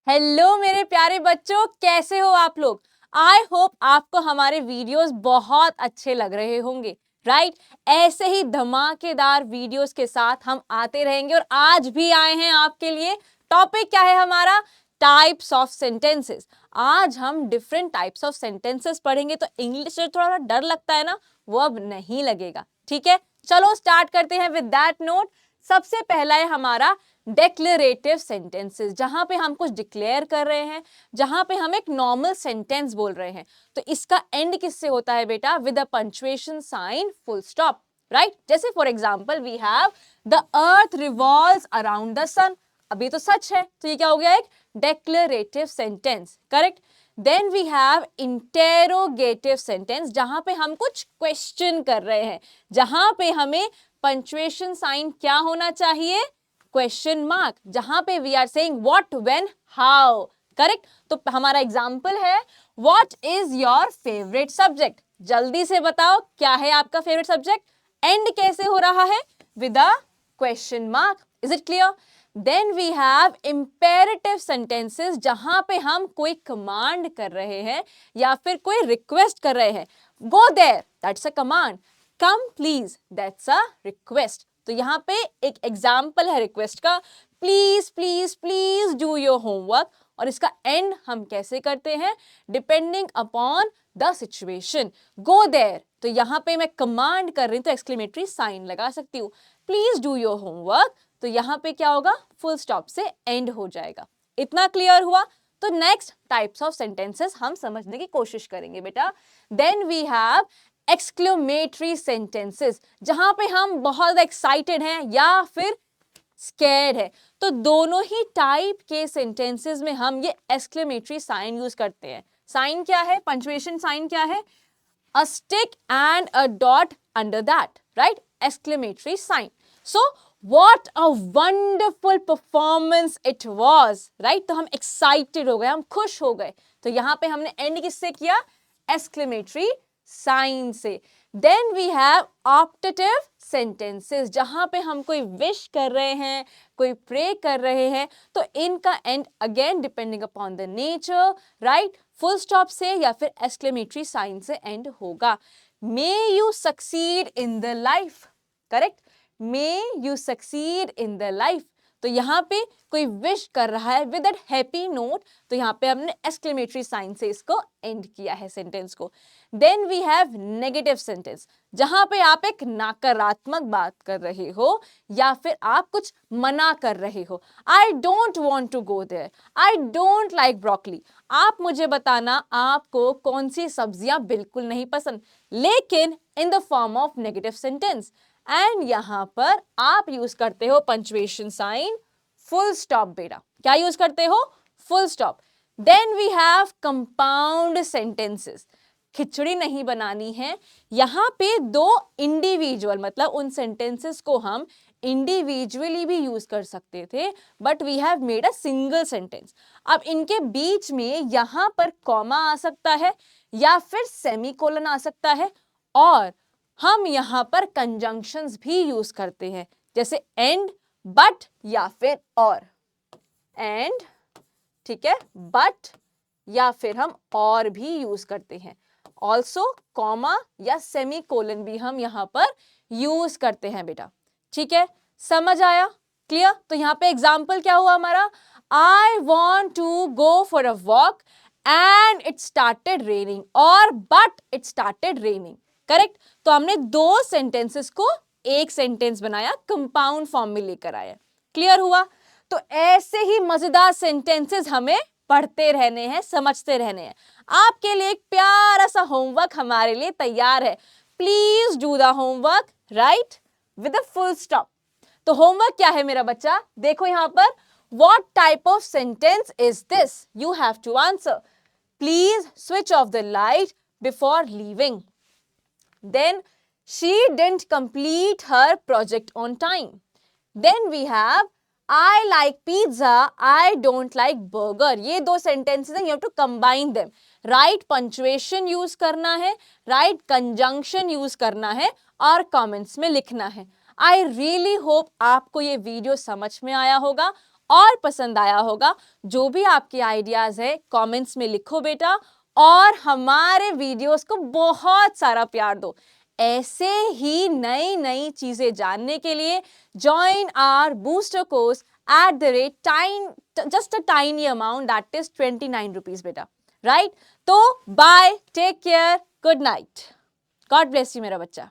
Hello मेरे प्यारे बच्चों, कैसे हो आप लोग। आई होप आपको हमारे वीडियोस बहुत अच्छे लग रहे होंगे, राइट। ऐसे ही धमाकेदार वीडियोस के साथ हम आते रहेंगे और आज भी आए हैं आपके लिए। टॉपिक क्या है हमारा? Types of sentences. आज हम डिफरेंट टाइप्स ऑफ सेंटेंसेस पढ़ेंगे, तो इंग्लिश से थोड़ा डर लगता है ना, वो अब नहीं लगेगा। ठीक है, चलो स्टार्ट करते हैं विद दैट नोट। सबसे पहला है हमारा डेक्लेरेटिव सेंटेंसेस, जहां पे हम कुछ डिक्लेयर कर रहे हैं, जहां पे हम एक नॉर्मल सेंटेंस बोल रहे हैं। तो इसका एंड किससे होता है बेटा? With a punctuation sign, full stop, right. जैसे for example we have the earth revolves around the sun. अभी तो सच है, तो ये क्या हो गया? एक declarative sentence, correct. Then we have interrogative sentence, जहां पे हम कुछ क्वेश्चन कर रहे हैं, जहां पे हमें पंक्चुएशन साइन क्या होना चाहिए? क्वेश्चन मार्क, जहां पे we are saying what, when, how, correct. तो हमारा एग्जांपल है what is your favourite subject. जल्दी से बताओ क्या है आपका फेवरेट सब्जेक्ट। एंड कैसे हो रहा है? With a question mark. Is it clear? Then we have imperative sentences, जहां पे हम कोई कमांड कर रहे हैं या फिर कोई रिक्वेस्ट कर रहे हैं। Go there, that's a command. Come please, that's a request. तो यहाँ पे एक एग्जाम्पल है रिक्वेस्ट का, please please please do your homework. और इसका एंड हम कैसे करते हैं? Depending upon the situation. Go there, तो यहाँ पे मैं कमांड कर रही हूँ तो एक्सक्लेमेटरी साइन लगा सकती हूँ। प्लीज डू योर होमवर्क, तो यहाँ पे क्या होगा? फुल स्टॉप से एंड हो जाएगा। इतना क्लियर हुआ? तो नेक्स्ट टाइप्स ऑफ सेंटेंसेस हम समझने की कोशिश करेंगे बेटा। Then we have exclamatory sentences, जहां पे हम बहुत एक्साइटेड हैं या फिर स्कैर्ड है। तो दोनों ही टाइप के सेंटेंसेस में हम ये एक्सक्लेमेटरी साइन यूज करते हैं। साइन क्या है? पंक्चुएशन साइन क्या है? a stick and a dot under that, right? Exclamatory sign. So what a wonderful performance it was, right? तो हम excited हो गए, हम खुश हो गए। तो यहाँ पे हमने end किससे किया? Exclamatory sign से। Then we have optative sentences, जहां पे हम कोई wish कर रहे हैं, कोई pray कर रहे हैं, तो इनका end again depending upon the nature, right? Full stop से या फिर एक्सक्लेमेटरी साइन से एंड होगा। May you succeed in the life, correct. May you succeed in the life, तो यहाँ पे कोई विश कर रहा है विद दैट हैप्पी नोट, तो यहाँ पे हमने एक्सक्लेमेटरी साइन से इसको एंड किया है सेंटेंस को। Then we have negative sentence, जहां पे आप एक नकारात्मक बात कर रहे हो या फिर आप कुछ मना कर रहे हो। I don't want to go there, I don't like broccoli. आप मुझे बताना आपको कौन सी सब्जियां बिल्कुल नहीं पसंद, लेकिन in the form of negative sentence. And यहां पर आप यूज करते हो पंक्चुएशन साइन, फुल स्टॉप बेटा। क्या यूज करते हो? Full stop. Then we have compound sentences. खिचड़ी नहीं बनानी है, यहां पे दो इंडिविजुअल, मतलब उन सेंटेंसेस को हम इंडिविजुअली भी यूज कर सकते थे, but we have made a single sentence. अब इनके बीच में यहां पर कॉमा आ सकता है या फिर सेमीकोलन आ सकता है, और हम यहां पर कंजंक्शंस भी यूज करते हैं, जैसे एंड, बट या फिर और। एंड, ठीक है, बट या फिर हम और भी यूज करते हैं। ऑल्सो कॉमा या सेमीकोलन भी हम यहां पर यूज करते हैं बेटा। ठीक है, समझ आया? क्लियर? तो यहां पे एग्जाम्पल क्या हुआ हमारा? I want to go for a walk and it started raining, और but it started raining, correct. तो हमने दो सेंटेंसेस को एक सेंटेंस बनाया, कंपाउंड फॉर्म में लेकर आया। क्लियर हुआ? तो ऐसे ही मजेदार सेंटेंसेस हमें पढ़ते रहने हैं, समझते रहने हैं। आपके लिए एक प्यारा सा होमवर्क हमारे लिए तैयार है। Please do the homework, right, with a full stop. तो होमवर्क क्या है मेरा बच्चा? देखो यहां पर, what type of sentence is this? You have to answer. Please switch off the light before leaving. Then she didn't complete her project on time. Then we have I like pizza, I don't like burger. ये दो sentences हैं, you have to combine them. Right punctuation use करना है, right conjunction use करना है, और comments में लिखना है। I really hope आपको ये वीडियो समझ में आया होगा और पसंद आया होगा। जो भी आपके आइडियाज है कमेंट्स में लिखो बेटा, और हमारे वीडियोस को बहुत सारा प्यार दो। ऐसे ही नई नई चीजें जानने के लिए join our booster course at the rate just a tiny amount, that is 29 rupees बेटा, right? तो bye, take care, good night, God bless you मेरा बच्चा।